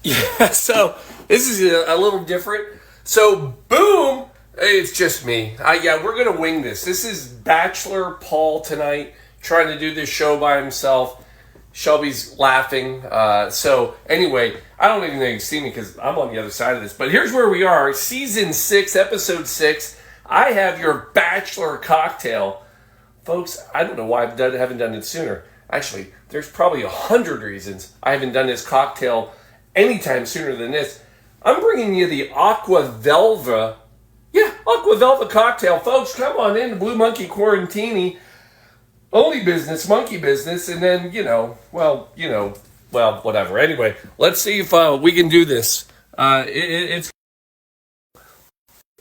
Yeah, so this is a little different. So, boom, it's just me. Yeah, we're gonna wing this. This is Bachelor Paul tonight, trying to do this show by himself. Shelby's laughing. So anyway, I don't even know you see me because I'm on the other side of this. But here's where we are, season 6, episode 6. I have your Bachelor cocktail, folks. I don't know why haven't done it sooner. Actually, there's probably 100 reasons I haven't done this cocktail anytime sooner than this. I'm bringing you the Aqua Velva. Yeah, Aqua Velva cocktail. Folks, come on in to Blue Monkey Quarantini. Only business, monkey business. And then, whatever. Anyway, let's see if we can do this. It's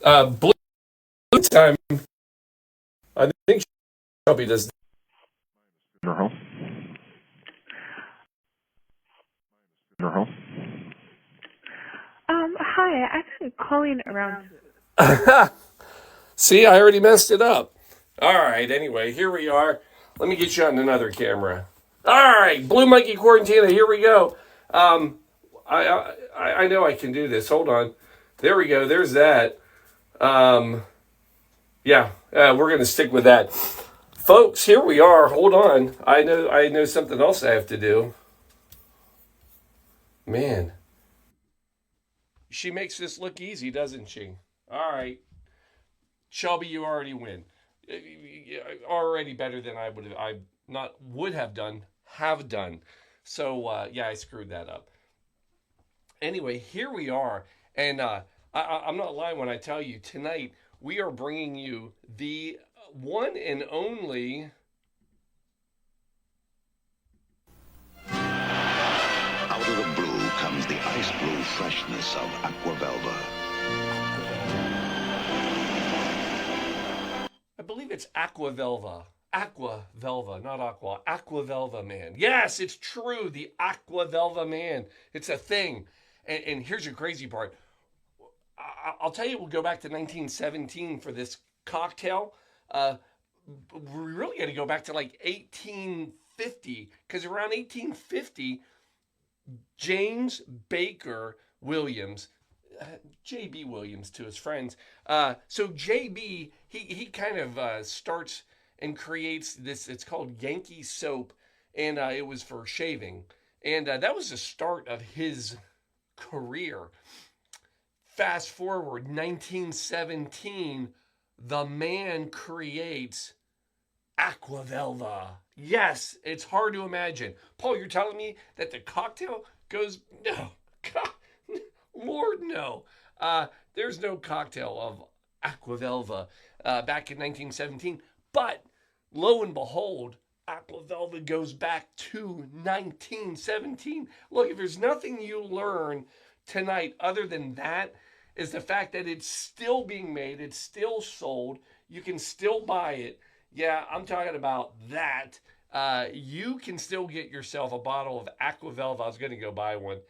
blue time. I think Shelby does. Girl. Girl. Hi. Actually calling around. See, I already messed it up. All right, anyway, here we are. Let me get you on another camera. All right, Blue Monkey Quarantina, here we go. I know I can do this. Hold on. There we go. There's that. We're going to stick with that. Folks, here we are. Hold on. I know something else I have to do. Man. She makes this look easy, doesn't she? All right. Shelby, you already win. Already better than I would have done. So I screwed that up. Anyway, here we are, and I'm not lying when I tell you tonight we are bringing you the one and only. Out of the blue comes the ice blue freshness of Aqua Velva. I believe it's Aqua Velva. Aqua Velva, not Aqua. Aqua Velva Man. Yes, it's true. The Aqua Velva Man. It's a thing. And here's your crazy part. I'll tell you, we'll go back to 1917 for this cocktail. We really got to go back to like 1850, because around 1850, James Baker Williams, J.B. Williams to his friends. So J.B., he kind of starts and creates this. It's called Yankee soap, and it was for shaving. And that was the start of his career. Fast forward 1917, the man creates Aqua Velva. Yes, it's hard to imagine. Paul, you're telling me that the cocktail goes... No, God, Lord, no. There's no cocktail of Aqua Velva back in 1917. But, lo and behold, Aqua Velva goes back to 1917. Look, if there's nothing you learn tonight other than that, is the fact that it's still being made, it's still sold, you can still buy it. Yeah, I'm talking about that. You can still get yourself a bottle of Aqua Velva. I was going to go buy one,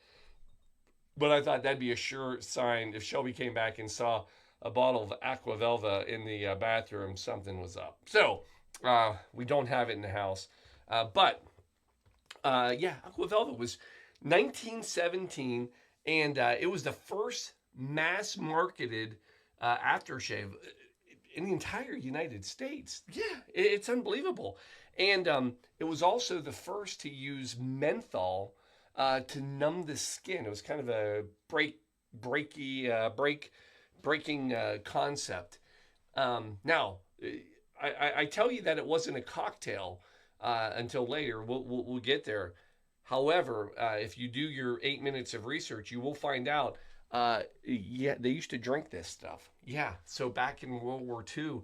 but I thought that'd be a sure sign. If Shelby came back and saw a bottle of Aqua Velva in the bathroom, something was up. So, we don't have it in the house. But Aqua Velva was 1917, and it was the first mass marketed aftershave in the entire United States. Yeah, it's unbelievable. And it was also the first to use menthol to numb the skin. It was kind of a breaking concept. Now, I tell you that it wasn't a cocktail until later. We'll get there. However, if you do your 8 minutes of research, you will find out. They used to drink this stuff. Yeah, so back in World War II,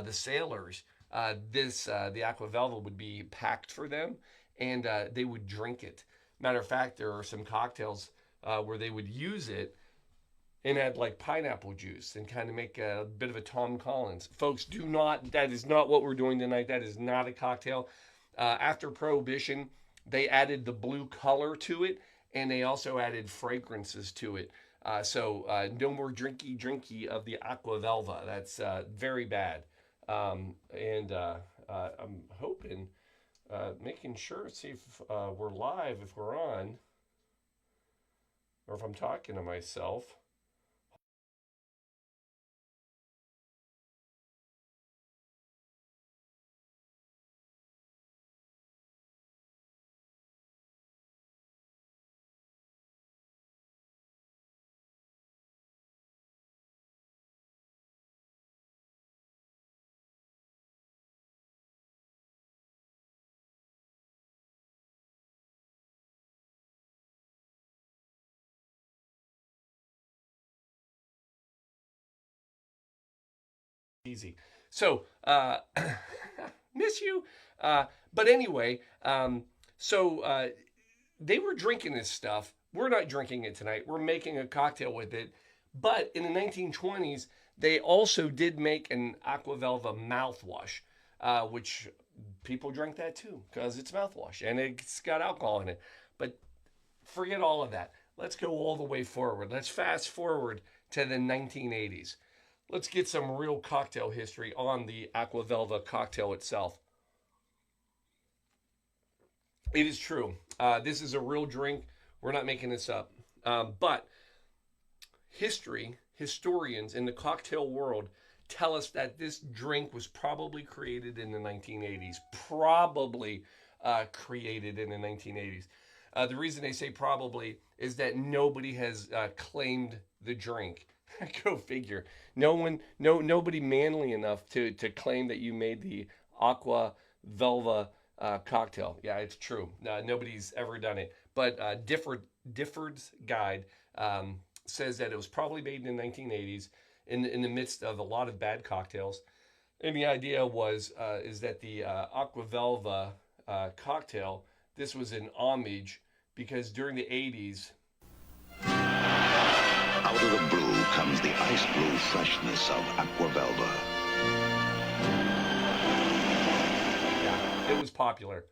the sailors, the Aqua Velva would be packed for them, and they would drink it. Matter of fact, there are some cocktails where they would use it and add like pineapple juice and kind of make a bit of a Tom Collins. Folks, that is not what we're doing tonight. That is not a cocktail. After Prohibition, they added the blue color to it, and they also added fragrances to it. So no more drinky of the Aqua Velva. That's very bad. I'm hoping, making sure, see if we're live, if we're on. or if I'm talking to myself. Easy. So, miss you. But anyway, so they were drinking this stuff. We're not drinking it tonight. We're making a cocktail with it. But in the 1920s, they also did make an Aqua Velva mouthwash, which people drink that too because it's mouthwash and it's got alcohol in it. But forget all of that. Let's go all the way forward. Let's fast forward to the 1980s. Let's get some real cocktail history on the Aqua Velva cocktail itself. It is true. This is a real drink. We're not making this up. But historians in the cocktail world tell us that this drink was probably created in the 1980s. Probably created in the 1980s. The reason they say probably is that nobody has claimed the drink. Go figure. Nobody manly enough to claim that you made the Aqua Velva cocktail. Yeah, it's true. Nobody's ever done it. But Difford's guide says that it was probably made in the 1980s in the midst of a lot of bad cocktails. And the idea is that the Aqua Velva cocktail, this was an homage because during the 80s, Out of the brew comes the ice blue freshness of Aqua Velva. yeah, it was popular.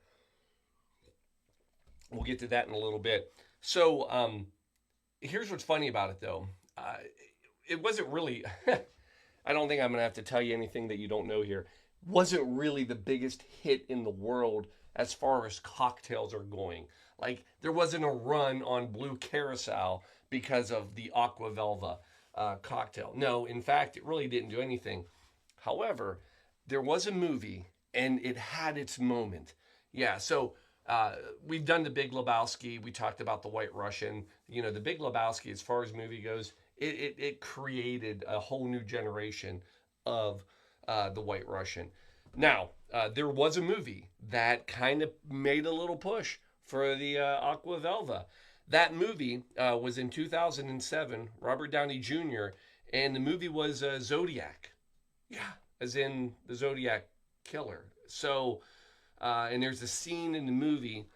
We'll get to that in a little bit. So here's what's funny about it, though. It wasn't really, I don't think I'm going to have to tell you anything that you don't know here. Wasn't really the biggest hit in the world as far as cocktails are going. Like, there wasn't a run on blue curacao because of the Aqua Velva cocktail. No, in fact, it really didn't do anything. However, there was a movie, and it had its moment. Yeah, so we've done The Big Lebowski. We talked about The White Russian. You know, The Big Lebowski, as far as movie goes, it created a whole new generation of The White Russian. Now, there was a movie that kind of made a little push for the Aqua Velva. That movie was in 2007, Robert Downey Jr., and the movie was Zodiac. Yeah, as in the Zodiac Killer. So, and there's a scene in the movie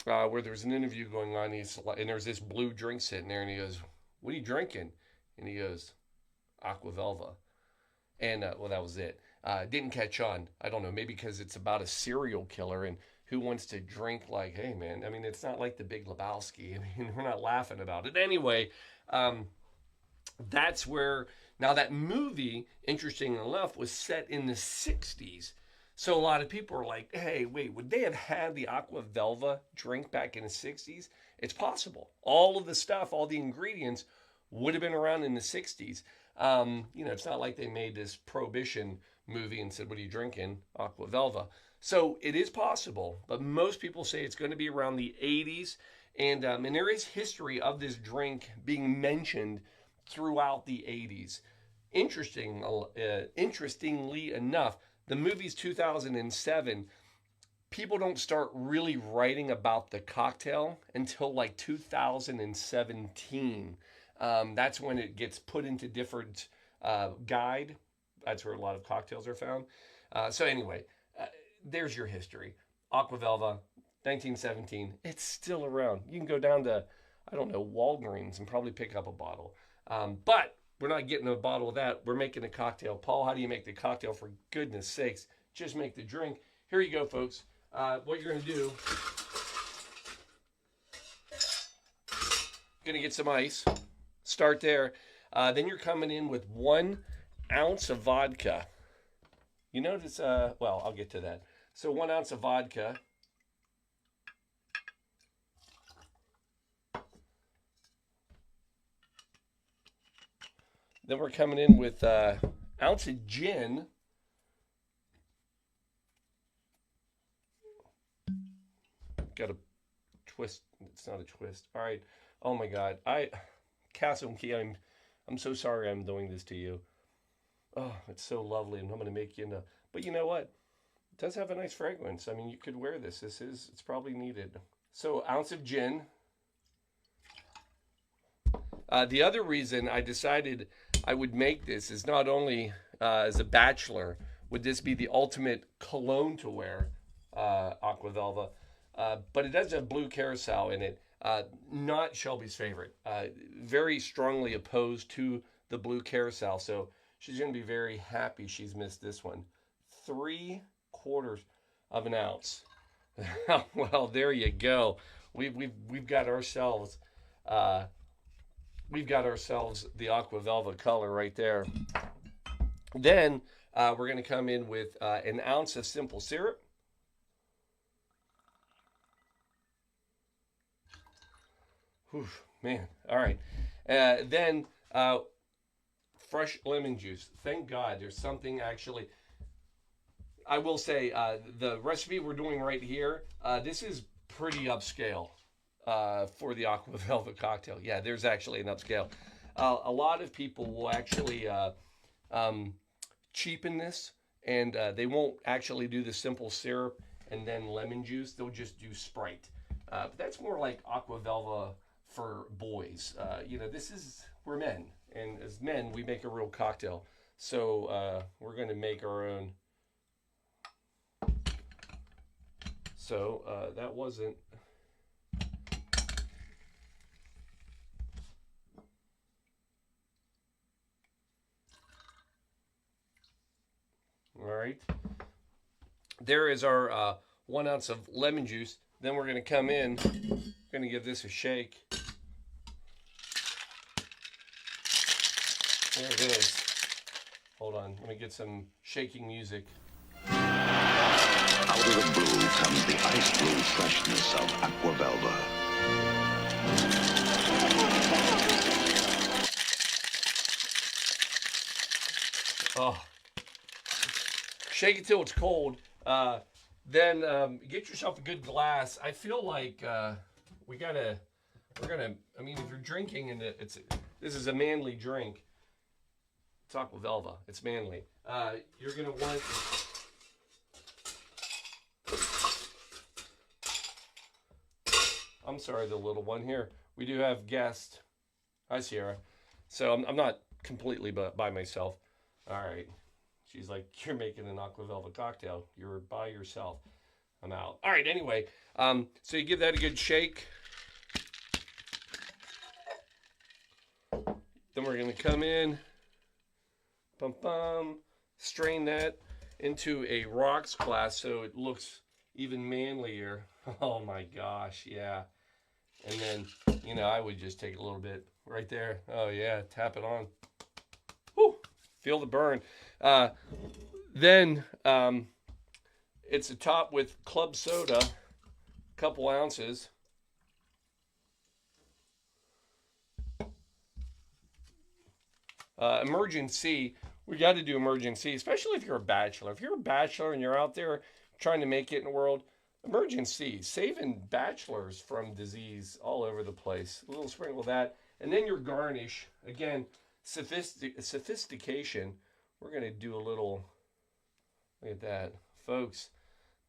where there's an interview going on, and there's this blue drink sitting there, and he goes, "What are you drinking?" And he goes, "Aqua Velva." And, well, that was it. Didn't catch on. I don't know, maybe because it's about a serial killer, and who wants to drink like, hey, man, I mean, it's not like The Big Lebowski. I mean, we're not laughing about it. Anyway, that's where, now that movie, interesting enough, was set in the 60s. So a lot of people are like, hey, wait, would they have had the Aqua Velva drink back in the 60s? It's possible. All of the stuff, all the ingredients would have been around in the 60s. You know, it's not like they made this Prohibition movie and said, what are you drinking? Aqua Velva. So it is possible, but most people say it's going to be around the 80s. And there is history of this drink being mentioned throughout the 80s. Interestingly enough, the movie's 2007. People don't start really writing about the cocktail until like 2017. That's when it gets put into different guide. That's where a lot of cocktails are found. So anyway, there's your history. Aqua Velva, 1917. It's still around. You can go down to, I don't know, Walgreens and probably pick up a bottle. But we're not getting a bottle of that. We're making a cocktail. Paul, how do you make the cocktail? For goodness sakes, just make the drink. Here you go, folks. What you're going to do, going to get some ice. Start there. Then you're coming in with 1 ounce of vodka. You notice, well, I'll get to that. So 1 ounce of vodka. Then we're coming in with ounce of gin. Got a twist. It's not a twist. All right. Oh my God. Castle Key, I'm so sorry I'm doing this to you. Oh, it's so lovely, and I'm gonna make you into. But you know what? It does have a nice fragrance. I mean, you could wear this. It's probably needed. So, ounce of gin. The other reason I decided I would make this is not only as a bachelor would this be the ultimate cologne to wear, Aqua Velva, but it does have blue curacao in it. Not Shelby's favorite. Very strongly opposed to the blue curacao, so she's going to be very happy she's missed this one. 3/4 of an ounce. Well, there you go. We've got ourselves the Aqua Velva color right there. Then we're going to come in with an ounce of simple syrup. Whew, man. All right. Then fresh lemon juice. Thank God there's something actually. I will say the recipe we're doing right here, this is pretty upscale for the Aqua Velva cocktail. Yeah, there's actually an upscale. A lot of people will actually cheapen this, and they won't actually do the simple syrup and then lemon juice. They'll just do Sprite. But that's more like Aqua Velva for boys. We're men, and as men, we make a real cocktail. So we're going to make our own. So that wasn't. All right. There is our 1 ounce of lemon juice. Then we're going to come in. Going to give this a shake. There it is. Hold on. Let me get some shaking music. Out of the brew comes the ice blue freshness of Aqua Velva. Oh. Shake it till it's cold. Then get yourself a good glass. I feel like we're gonna. I mean, if you're drinking and this is a manly drink. It's Aqua Velva. It's manly. You're gonna want. I'm sorry, the little one here. We do have guests. Hi, Sierra. So I'm not completely by myself. All right. She's like, you're making an Aqua Velva cocktail. You're by yourself. I'm out. All right, anyway. So you give that a good shake. Then we're going to come in. Bum, bum. Strain that into a rocks glass so it looks even manlier. Oh, my gosh. Yeah. And then, I would just take a little bit right there. Oh, yeah. Tap it on. Whew. Feel the burn. Then it's a top with club soda, a couple ounces. Emergency. We got to do emergency, especially if you're a bachelor. If you're a bachelor and you're out there trying to make it in the world, emergency. Saving bachelors from disease all over the place. A little sprinkle of that. And then your garnish. Again, sophistication. We're going to do a little, look at that. Folks,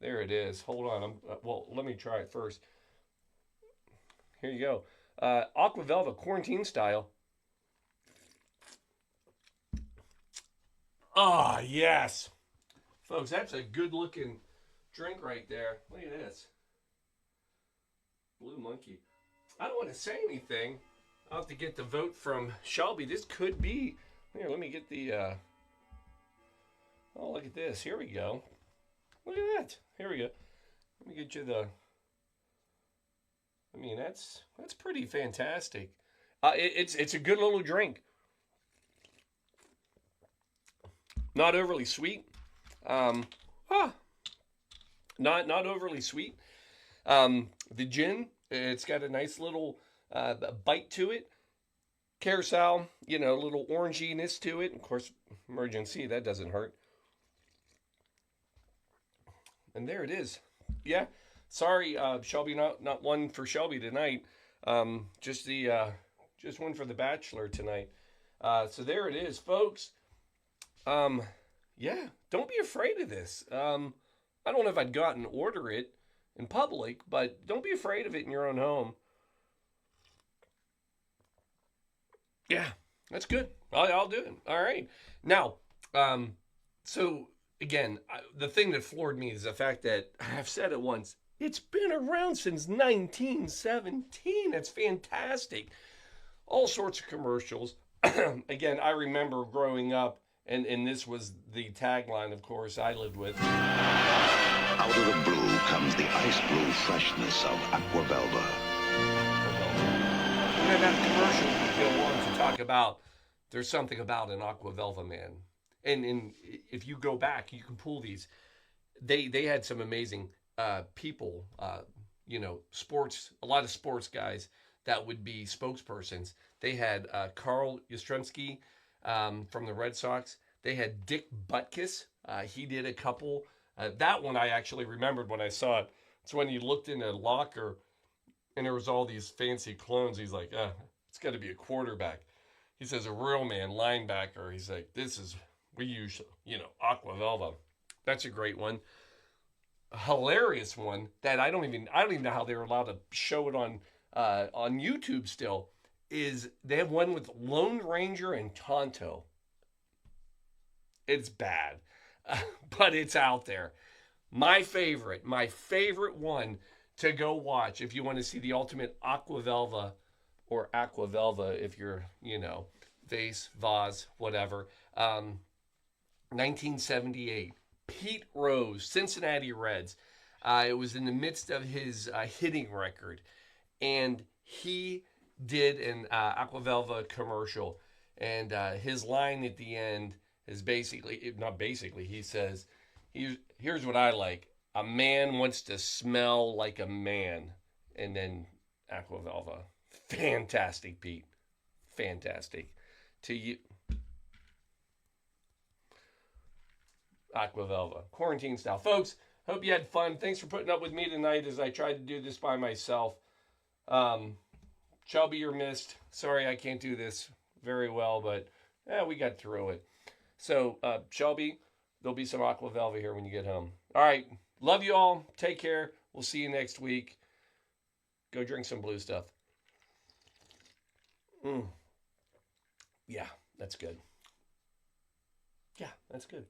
there it is. Hold on. Well, let me try it first. Here you go. Aqua Velva, quarantine style. Ah, yes. Folks, that's a good looking drink right there. Look at this. Blue Monkey. I don't want to say anything. I'll have to get the vote from Shelby. This could be, here, let me get the, oh, look at this. Here we go. Look at that. Here we go. Let me get you the, I mean, that's pretty fantastic. It's a good little drink. Not overly sweet. Not overly sweet. The gin, it's got a nice little bite to it. Curacao, a little oranginess to it. Of course, emergency, that doesn't hurt. And there it is. Yeah. Sorry, Shelby, not one for Shelby tonight. Just one for the bachelor tonight. So there it is, folks. Yeah, don't be afraid of this. I don't know if I'd go out and order it in public, but don't be afraid of it in your own home. Yeah, that's good. I'll do it. All right. Now, so again, the thing that floored me is the fact that I've said it once. It's been around since 1917. That's fantastic. All sorts of commercials. Again, I remember growing up, and this was the tagline, of course, I lived with. Out of the blue comes the ice blue freshness of Aqua Velva. And then that commercial would go on to talk about there's something about an Aqua Velva man. And if you go back, you can pull these. They had some amazing people, sports, a lot of sports guys that would be spokespersons. They had Carl Yastrzemski from the Red Sox. They had Dick Butkus. He did a couple. That one I actually remembered when I saw it. It's when you looked in a locker and there was all these fancy clones. He's like, it's got to be a quarterback. He says a real man, linebacker. He's like, we use, Aqua Velva. That's a great one. A hilarious one that I don't even know how they were allowed to show it on YouTube still. Is they have one with Lone Ranger and Tonto. It's bad, but it's out there. My favorite one to go watch if you want to see the ultimate Aqua Velva, or Aqua Velva if you're, vase, vase, whatever. 1978, Pete Rose, Cincinnati Reds. It was in the midst of his hitting record, and he did an Aqua Velva commercial, and his line at the end is he says, here's what I like. A man wants to smell like a man. And then Aqua Velva. Fantastic, Pete. Fantastic. To you. Aqua Velva. Quarantine style. Folks, hope you had fun. Thanks for putting up with me tonight as I tried to do this by myself. Shelby, you're missed. Sorry I can't do this very well, but we got through it. So, Shelby, there'll be some Aqua Velva here when you get home. All right. Love you all. Take care. We'll see you next week. Go drink some blue stuff. Yeah, that's good. Yeah, that's good.